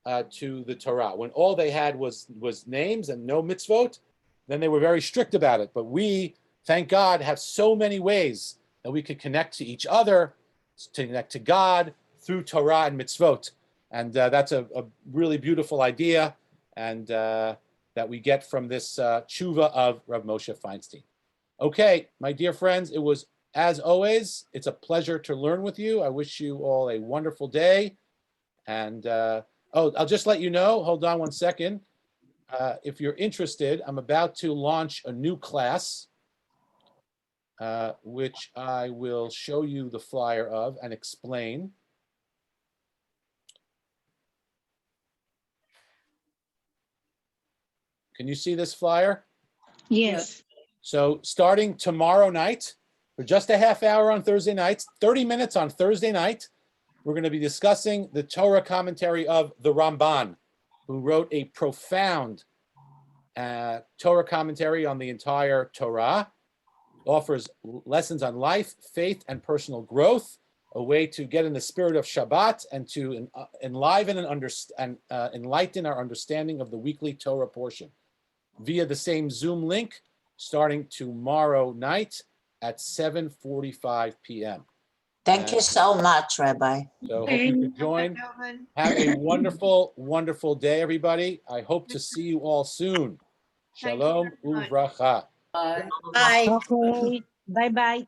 the Torah. When all they had was names and no mitzvot, then they were very strict about it. But we, thank God, have so many ways that we could connect to each other, to connect to God through Torah and mitzvot. And that's a really beautiful idea, and that we get from this tshuva of Rav Moshe Feinstein. Okay, my dear friends, it was, as always, it's a pleasure to learn with you. I wish you all a wonderful day. And I'll just let you know, hold on one second. If you're interested, I'm about to launch a new class, which I will show you the flyer of and explain. Can you see this flyer? Yes. So starting tomorrow night, for just a half hour on Thursday nights, 30 minutes on Thursday night, we're going to be discussing the Torah commentary of the Ramban, who wrote a profound Torah commentary on the entire Torah, offers lessons on life, faith, and personal growth, a way to get in the spirit of Shabbat and to enliven and enlighten our understanding of the weekly Torah portion via the same Zoom link starting tomorrow night at 7:45 p.m. Thank you so much, Rabbi. So hope you could join. Have a wonderful, wonderful day, everybody. I hope to see you all soon. Shalom uvracha. Bye. Bye. Okay. Bye-bye.